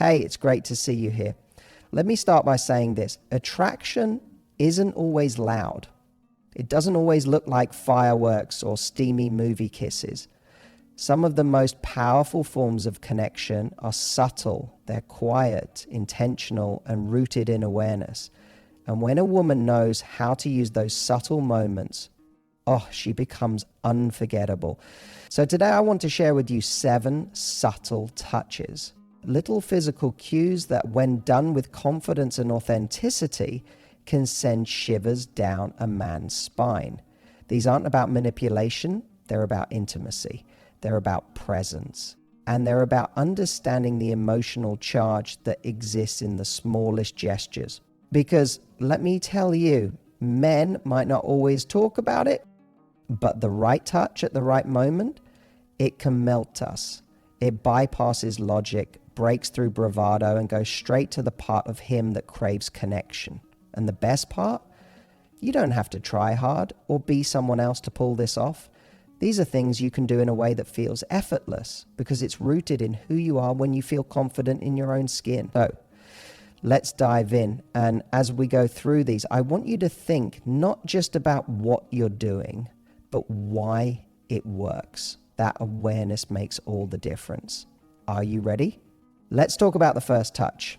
Hey, it's great to see you here. Let me start by saying this. Attraction isn't always loud. It doesn't always look like fireworks or steamy movie kisses. Some of the most powerful forms of connection are subtle, they're quiet, intentional, and rooted in awareness. And when a woman knows how to use those subtle moments, she becomes unforgettable. So today I want to share with you 7 subtle touches. Little physical cues that, when done with confidence and authenticity, can send shivers down a man's spine. These aren't about manipulation, they're about intimacy. They're about presence. And they're about understanding the emotional charge that exists in the smallest gestures. Because let me tell you, men might not always talk about it, but the right touch at the right moment, it can melt us. It bypasses logic, breaks through bravado, and goes straight to the part of him that craves connection. And the best part? You don't have to try hard or be someone else to pull this off. These are things you can do in a way that feels effortless because it's rooted in who you are when you feel confident in your own skin. So let's dive in. And as we go through these, I want you to think not just about what you're doing, but why it works. That awareness makes all the difference. Are you ready? Let's talk about the first touch.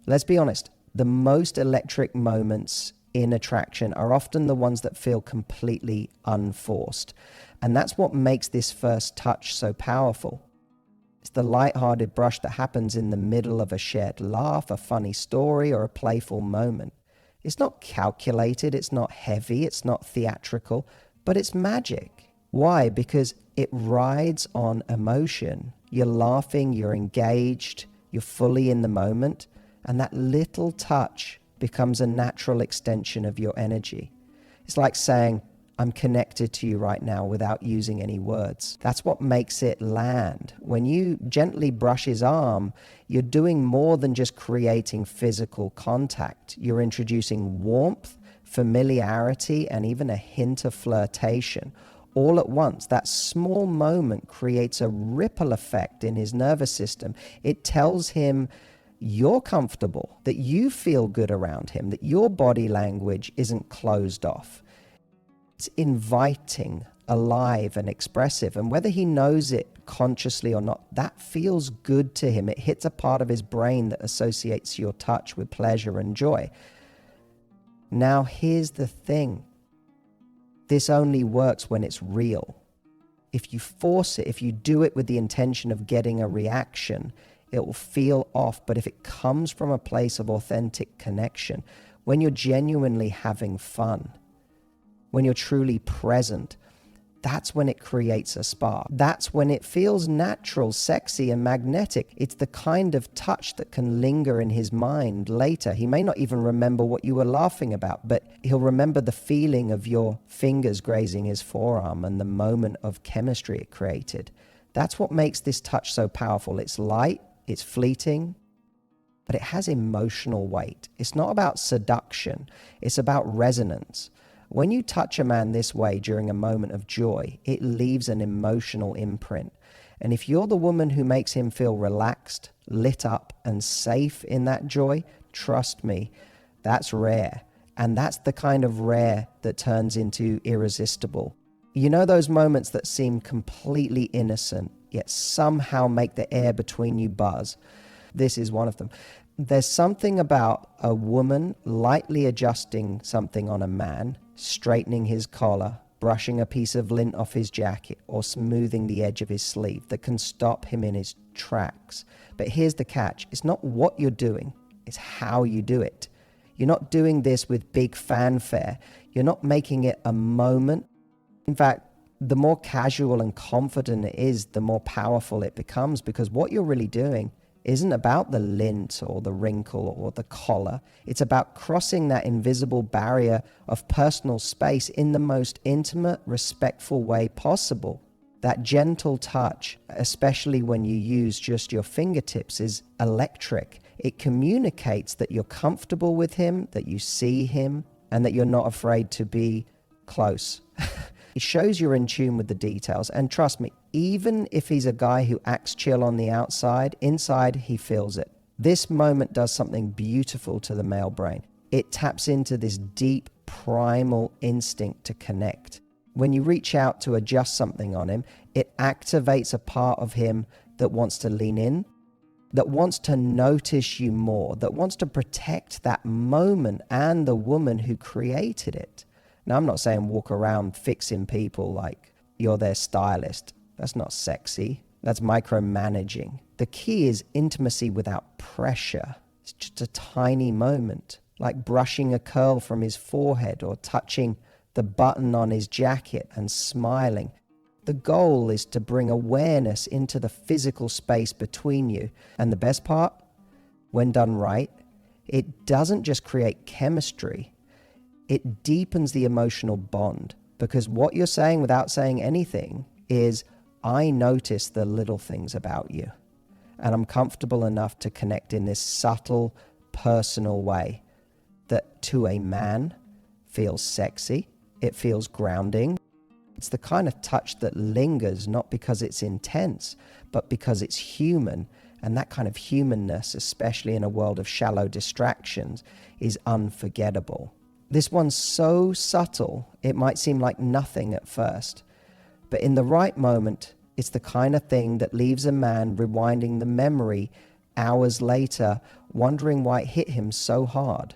Let's be honest. The most electric moments in attraction are often the ones that feel completely unforced. And that's what makes this first touch so powerful. It's the light-hearted brush that happens in the middle of a shared laugh, a funny story, or a playful moment. It's not calculated, it's not heavy, it's not theatrical, but it's magic. Why? Because it rides on emotion. You're laughing, you're engaged, you're fully in the moment, and that little touch becomes a natural extension of your energy. It's like saying, I'm connected to you right now without using any words. That's what makes it land. When you gently brush his arm, you're doing more than just creating physical contact. You're introducing warmth, familiarity, and even a hint of flirtation. All at once, that small moment creates a ripple effect in his nervous system. It tells him you're comfortable, that you feel good around him, that your body language isn't closed off. It's inviting, alive, and expressive. And whether he knows it consciously or not, that feels good to him. It hits a part of his brain that associates your touch with pleasure and joy. Now, here's the thing. This only works when it's real. If you force it, if you do it with the intention of getting a reaction, it will feel off. But if it comes from a place of authentic connection, when you're genuinely having fun, when you're truly present, that's when it creates a spark. That's when it feels natural, sexy, and magnetic. It's the kind of touch that can linger in his mind later. He may not even remember what you were laughing about, but he'll remember the feeling of your fingers grazing his forearm and the moment of chemistry it created. That's what makes this touch so powerful. It's light, it's fleeting, but it has emotional weight. It's not about seduction, it's about resonance. When you touch a man this way during a moment of joy, it leaves an emotional imprint. And if you're the woman who makes him feel relaxed, lit up, and safe in that joy, trust me, that's rare. And that's the kind of rare that turns into irresistible. You know those moments that seem completely innocent, yet somehow make the air between you buzz? This is one of them. There's something about a woman lightly adjusting something on a man, straightening his collar, brushing a piece of lint off his jacket, or smoothing the edge of his sleeve that can stop him in his tracks. But here's the catch. It's not what you're doing, it's how you do it. You're not doing this with big fanfare. You're not making it a moment. In fact, the more casual and confident it is, the more powerful it becomes, because what you're really doing isn't about the lint or the wrinkle or the collar. It's about crossing that invisible barrier of personal space in the most intimate, respectful way possible. That gentle touch, especially when you use just your fingertips, is electric. It communicates that you're comfortable with him, that you see him, and that you're not afraid to be close. It shows you're in tune with the details. And trust me, even if he's a guy who acts chill on the outside, inside he feels it. This moment does something beautiful to the male brain. It taps into this deep primal instinct to connect. When you reach out to adjust something on him, it activates a part of him that wants to lean in, that wants to notice you more, that wants to protect that moment and the woman who created it. Now, I'm not saying walk around fixing people like you're their stylist. That's not sexy. That's micromanaging. The key is intimacy without pressure. It's just a tiny moment, like brushing a curl from his forehead or touching the button on his jacket and smiling. The goal is to bring awareness into the physical space between you. And the best part, when done right, it doesn't just create chemistry, it deepens the emotional bond. Because what you're saying without saying anything is, I notice the little things about you, and I'm comfortable enough to connect in this subtle, personal way that to a man feels sexy, it feels grounding. It's the kind of touch that lingers, not because it's intense, but because it's human. And that kind of humanness, especially in a world of shallow distractions, is unforgettable. This one's so subtle, it might seem like nothing at first. But in the right moment, it's the kind of thing that leaves a man rewinding the memory hours later, wondering why it hit him so hard.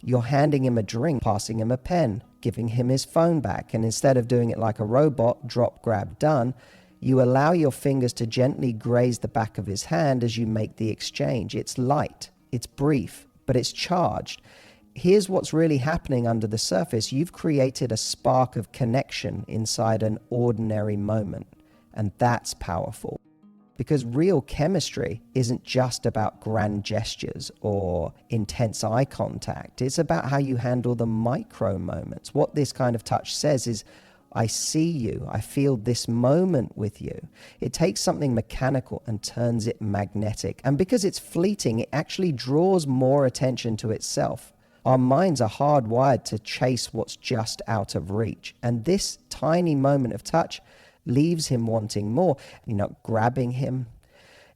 You're handing him a drink, passing him a pen, giving him his phone back, and instead of doing it like a robot, drop, grab, done, you allow your fingers to gently graze the back of his hand as you make the exchange. It's light, it's brief, but it's charged. Here's what's really happening under the surface. You've created a spark of connection inside an ordinary moment, and that's powerful. Because real chemistry isn't just about grand gestures or intense eye contact. It's about how you handle the micro moments. What this kind of touch says is, I see you, I feel this moment with you. It takes something mechanical and turns it magnetic. And because it's fleeting, it actually draws more attention to itself. Our minds are hardwired to chase what's just out of reach. And this tiny moment of touch leaves him wanting more. You're not grabbing him.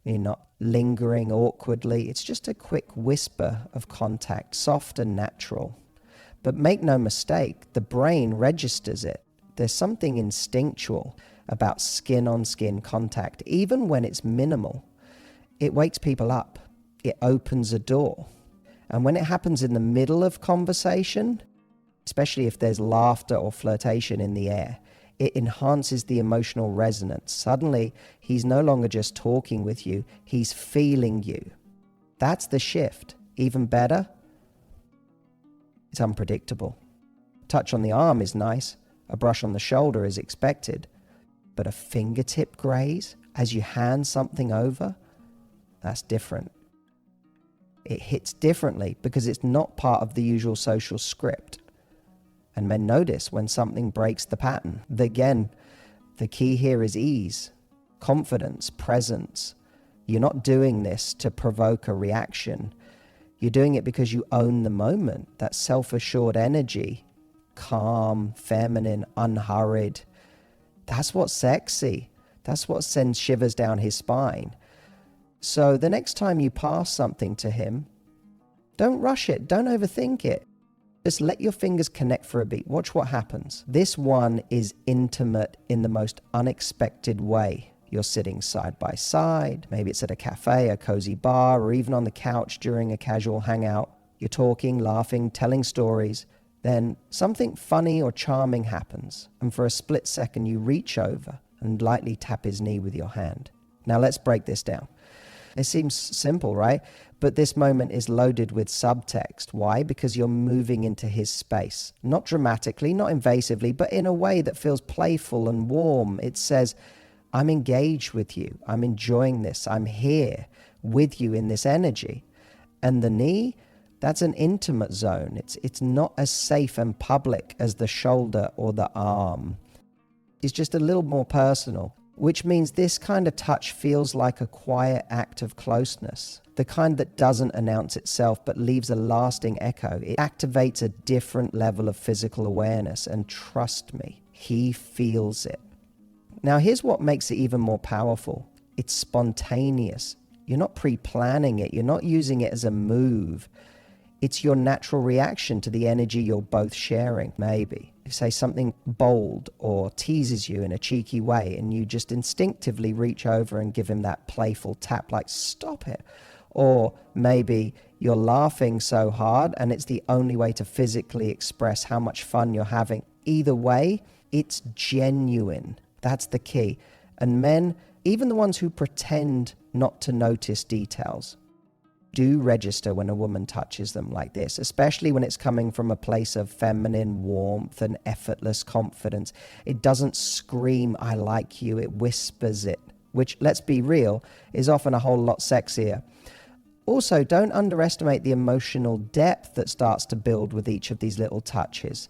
You're not lingering awkwardly. It's just a quick whisper of contact, soft and natural. But make no mistake, the brain registers it. There's something instinctual about skin-on-skin contact, even when it's minimal. It wakes people up. It opens a door. And when it happens in the middle of conversation, especially if there's laughter or flirtation in the air, it enhances the emotional resonance. Suddenly, he's no longer just talking with you, he's feeling you. That's the shift. Even better, it's unpredictable. Touch on the arm is nice, a brush on the shoulder is expected, but a fingertip graze as you hand something over, that's different. It hits differently because it's not part of the usual social script. And men notice when something breaks the pattern. Again, the key here is ease, confidence, presence. You're not doing this to provoke a reaction. You're doing it because you own the moment, that self-assured energy, calm, feminine, unhurried. That's what's sexy. That's what sends shivers down his spine. So the next time you pass something to him, don't rush it. Don't overthink it. Just let your fingers connect for a beat. Watch what happens. This one is intimate in the most unexpected way. You're sitting side by side. Maybe it's at a cafe, a cozy bar, or even on the couch during a casual hangout. You're talking, laughing, telling stories. Then something funny or charming happens. And for a split second, you reach over and lightly tap his knee with your hand. Now let's break this down. It seems simple, right? But this moment is loaded with subtext. Why? Because you're moving into his space. Not dramatically, not invasively, but in a way that feels playful and warm. It says, I'm engaged with you. I'm enjoying this. I'm here with you in this energy. And the knee, that's an intimate zone. It's not as safe and public as the shoulder or the arm. It's just a little more personal, which means this kind of touch feels like a quiet act of closeness, the kind that doesn't announce itself but leaves a lasting echo. It activates a different level of physical awareness, and trust me, he feels it. Now here's what makes it even more powerful. It's spontaneous. You're not pre-planning it. You're not using it as a move. It's your natural reaction to the energy you're both sharing, maybe. You say something bold or teases you in a cheeky way, and you just instinctively reach over and give him that playful tap, like, stop it. Or maybe you're laughing so hard, and it's the only way to physically express how much fun you're having. Either way, it's genuine. That's the key. And men, even the ones who pretend not to notice details, do register when a woman touches them like this, especially when it's coming from a place of feminine warmth and effortless confidence. It doesn't scream, I like you, it whispers it, which, let's be real, is often a whole lot sexier. Also, don't underestimate the emotional depth that starts to build with each of these little touches.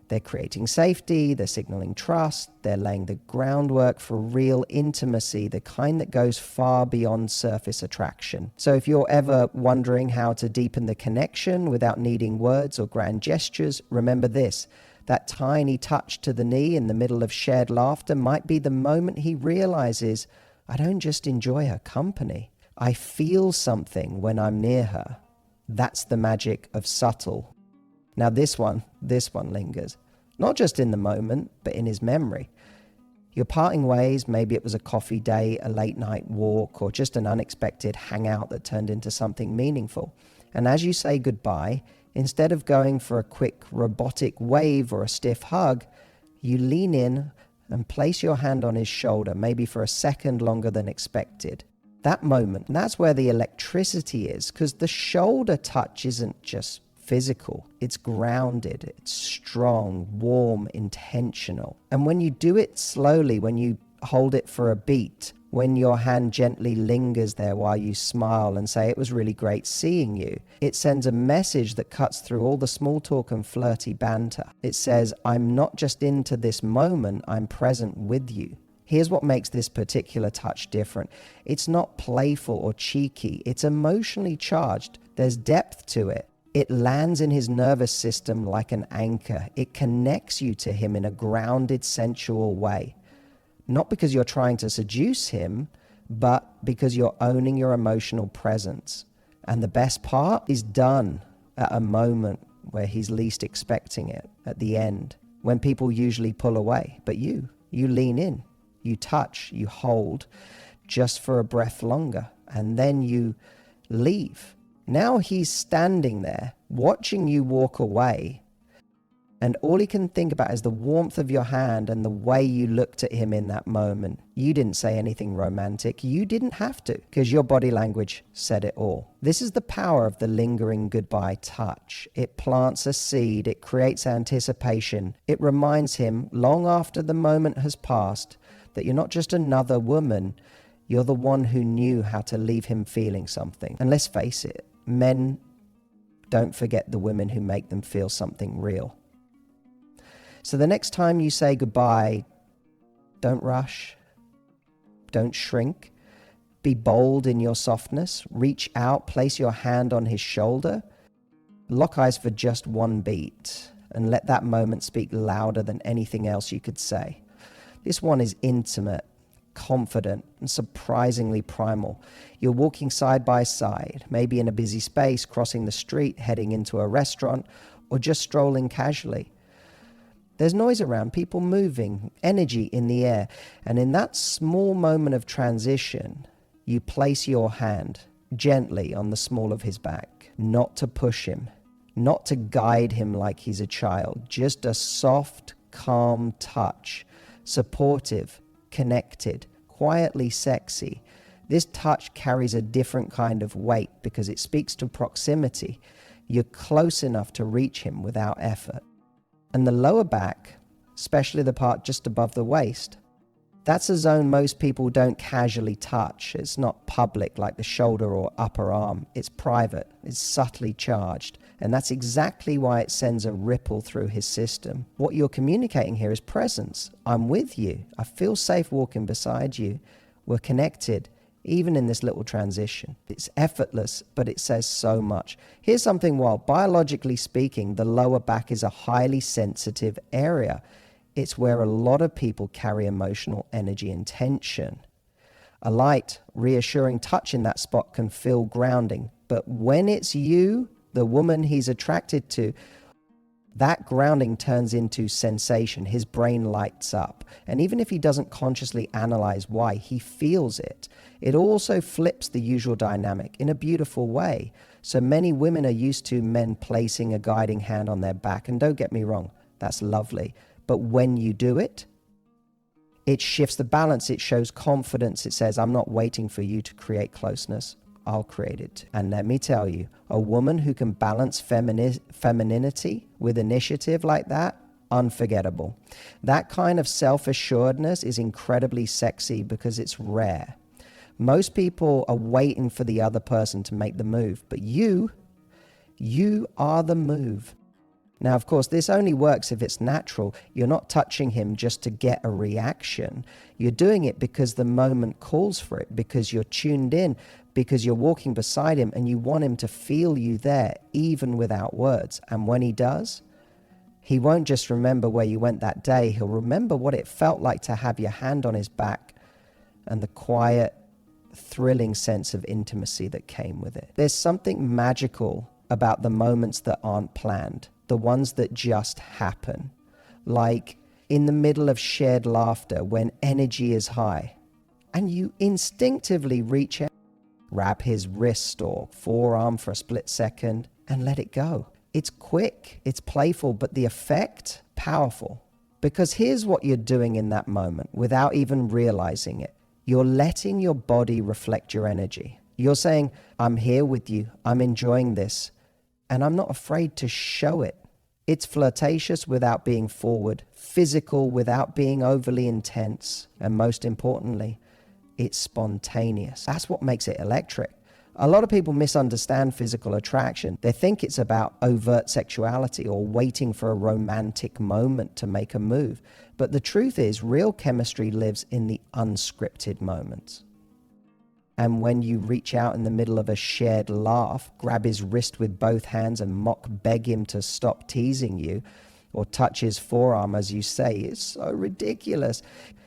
They're creating safety, they're signaling trust, they're laying the groundwork for real intimacy, the kind that goes far beyond surface attraction. So if you're ever wondering how to deepen the connection without needing words or grand gestures, remember this: that tiny touch to the knee in the middle of shared laughter might be the moment he realizes, I don't just enjoy her company, I feel something when I'm near her. That's the magic of subtle. Now this one lingers, not just in the moment, but in his memory. You're parting ways, maybe it was a coffee date, a late night walk, or just an unexpected hangout that turned into something meaningful. And as you say goodbye, instead of going for a quick robotic wave or a stiff hug, you lean in and place your hand on his shoulder, maybe for a second longer than expected. That moment, that's where the electricity is, because the shoulder touch isn't just physical, it's grounded, it's strong, warm, intentional. And when you do it slowly, when you hold it for a beat, when your hand gently lingers there while you smile and say, it was really great seeing you, it sends a message that cuts through all the small talk and flirty banter. It says, I'm not just into this moment, I'm present with you. Here's what makes this particular touch different. It's not playful or cheeky, it's emotionally charged. There's depth to it. It lands in his nervous system like an anchor. It connects you to him in a grounded, sensual way. Not because you're trying to seduce him, but because you're owning your emotional presence. And the best part is done at a moment where he's least expecting it, at the end, when people usually pull away. But you lean in, you touch, you hold, just for a breath longer, and then you leave. Now he's standing there, watching you walk away, and all he can think about is the warmth of your hand and the way you looked at him in that moment. You didn't say anything romantic. You didn't have to, because your body language said it all. This is the power of the lingering goodbye touch. It plants a seed. It creates anticipation. It reminds him, long after the moment has passed, that you're not just another woman. You're the one who knew how to leave him feeling something. And let's face it, men don't forget the women who make them feel something real. So the next time you say goodbye, don't rush, don't shrink, be bold in your softness, reach out, place your hand on his shoulder, lock eyes for just one beat, and let that moment speak louder than anything else you could say. This one is intimate, confident, and surprisingly primal. You're walking side by side, maybe in a busy space, crossing the street, heading into a restaurant, or just strolling casually. There's noise around, people moving, energy in the air, and in that small moment of transition, you place your hand gently on the small of his back, not to push him, not to guide him like he's a child, just a soft, calm touch, supportive, connected, quietly sexy. This touch carries a different kind of weight because it speaks to proximity. You're close enough to reach him without effort. And the lower back, especially the part just above the waist, that's a zone most people don't casually touch. It's not public like the shoulder or upper arm. It's private, it's subtly charged. And that's exactly why it sends a ripple through his system. What you're communicating here is presence. I'm with you. I feel safe walking beside you. We're connected, even in this little transition. It's effortless, but it says so much. Here's something wild. Biologically speaking, the lower back is a highly sensitive area. It's where a lot of people carry emotional energy and tension. A light, reassuring touch in that spot can feel grounding. But when it's you, the woman he's attracted to, that grounding turns into sensation. His brain lights up. And even if he doesn't consciously analyze why, he feels it. It also flips the usual dynamic in a beautiful way. So many women are used to men placing a guiding hand on their back. And don't get me wrong, that's lovely. But when you do it, it shifts the balance. It shows confidence. It says, I'm not waiting for you to create closeness. I'll create it. And let me tell you, a woman who can balance femininity with initiative like that, unforgettable. That kind of self-assuredness is incredibly sexy because it's rare. Most people are waiting for the other person to make the move, but you are the move. Now, of course, this only works if it's natural. You're not touching him just to get a reaction. You're doing it because the moment calls for it, because you're tuned in, because you're walking beside him and you want him to feel you there, even without words. And when he does, he won't just remember where you went that day. He'll remember what it felt like to have your hand on his back and the quiet, thrilling sense of intimacy that came with it. There's something magical about the moments that aren't planned, the ones that just happen, like in the middle of shared laughter when energy is high and you instinctively reach out, grab his wrist or forearm for a split second and let it go. It's quick, it's playful, but the effect, powerful. Because here's what you're doing in that moment without even realizing it. You're letting your body reflect your energy. You're saying, I'm here with you, I'm enjoying this, and I'm not afraid to show it. It's flirtatious without being forward, physical without being overly intense, and most importantly, it's spontaneous. That's what makes it electric. A lot of people misunderstand physical attraction. They think it's about overt sexuality or waiting for a romantic moment to make a move. But the truth is, real chemistry lives in the unscripted moments. And when you reach out in the middle of a shared laugh, grab his wrist with both hands and mock beg him to stop teasing you, or touch his forearm as you say, it's so ridiculous.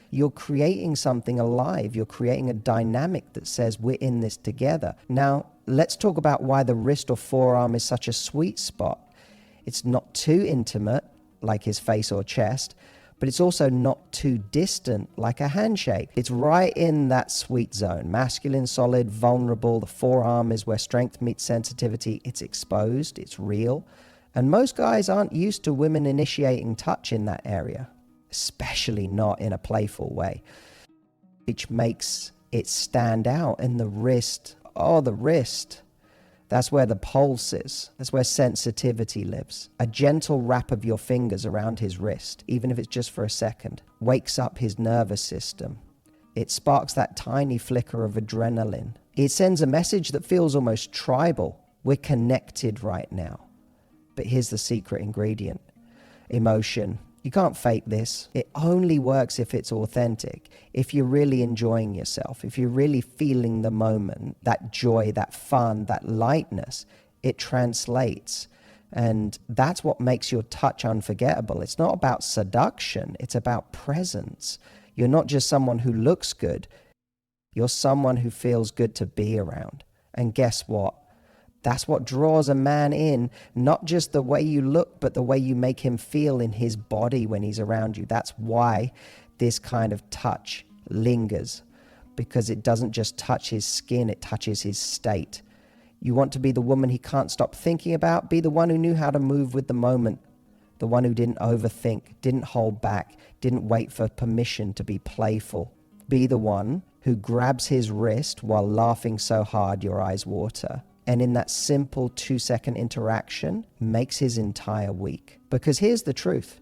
You're creating something alive. You're creating a dynamic that says we're in this together. Now, let's talk about why the wrist or forearm is such a sweet spot. It's not too intimate, like his face or chest, but it's also not too distant, like a handshake. It's right in that sweet zone. Masculine, solid, vulnerable. The forearm is where strength meets sensitivity. It's exposed, it's real. And most guys aren't used to women initiating touch in that area, especially not in a playful way, which makes it stand out. And the wrist, the wrist. That's where the pulse is. That's where sensitivity lives. A gentle wrap of your fingers around his wrist, even if it's just for a second, wakes up his nervous system. It sparks that tiny flicker of adrenaline. It sends a message that feels almost tribal. We're connected right now. But here's the secret ingredient: emotion. You can't fake this. It only works if it's authentic, if you're really enjoying yourself, if you're really feeling the moment, that joy, that fun, that lightness, it translates. And that's what makes your touch unforgettable. It's not about seduction, it's about presence. You're not just someone who looks good, you're someone who feels good to be around. And guess what? That's what draws a man in, not just the way you look, but the way you make him feel in his body when he's around you. That's why this kind of touch lingers, because it doesn't just touch his skin, it touches his state. You want to be the woman he can't stop thinking about. Be the one who knew how to move with the moment, the one who didn't overthink, didn't hold back, didn't wait for permission to be playful. Be the one who grabs his wrist while laughing so hard your eyes water. And in that simple 2-second interaction, makes his entire week. Because here's the truth.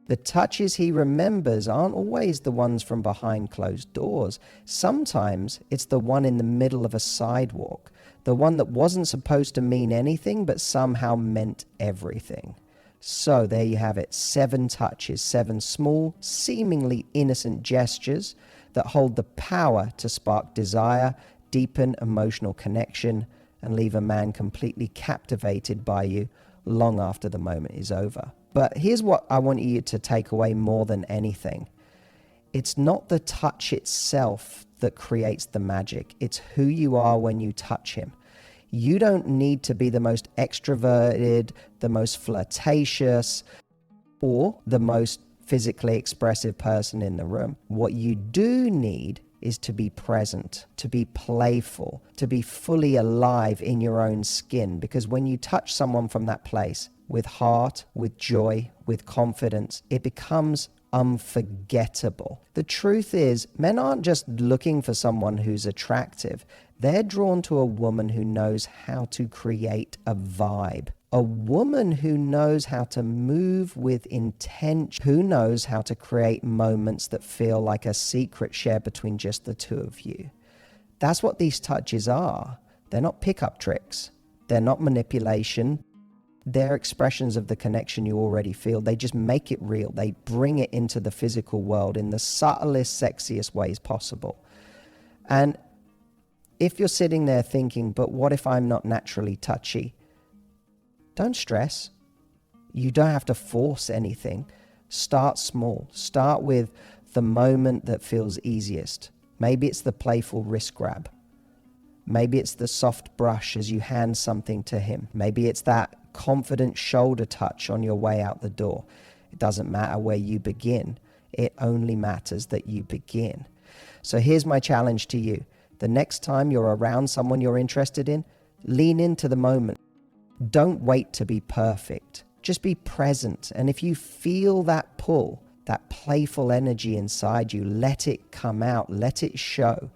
The touches he remembers aren't always the ones from behind closed doors. Sometimes it's the one in the middle of a sidewalk. The one that wasn't supposed to mean anything, but somehow meant everything. So there you have it. 7 touches, 7 small, seemingly innocent gestures that hold the power to spark desire, deepen emotional connection, and leave a man completely captivated by you long after the moment is over. But here's what I want you to take away more than anything. It's not the touch itself that creates the magic. It's who you are when you touch him. You don't need to be the most extroverted, the most flirtatious, or the most physically expressive person in the room. What you do need is to be present, to be playful, to be fully alive in your own skin. Because when you touch someone from that place, with heart, with joy, with confidence, it becomes unforgettable. The truth is, men aren't just looking for someone who's attractive. They're drawn to a woman who knows how to create a vibe. A woman who knows how to move with intention, who knows how to create moments that feel like a secret shared between just the two of you. That's what these touches are. They're not pickup tricks. They're not manipulation. They're expressions of the connection you already feel. They just make it real. They bring it into the physical world in the subtlest, sexiest ways possible. And if you're sitting there thinking, but what if I'm not naturally touchy? Don't stress. You don't have to force anything. Start small. Start with the moment that feels easiest. Maybe it's the playful wrist grab. Maybe it's the soft brush as you hand something to him. Maybe it's that confident shoulder touch on your way out the door. It doesn't matter where you begin. It only matters that you begin. So here's my challenge to you. The next time you're around someone you're interested in, lean into the moment. Don't wait to be perfect. Just be present. And if you feel that pull, that playful energy inside you, let it come out, let it show.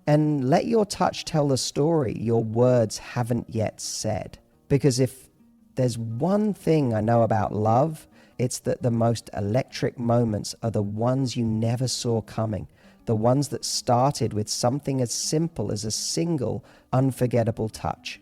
And let your touch tell the story your words haven't yet said. Because if there's one thing I know about love, it's that the most electric moments are the ones you never saw coming. The ones that started with something as simple as a single, unforgettable touch.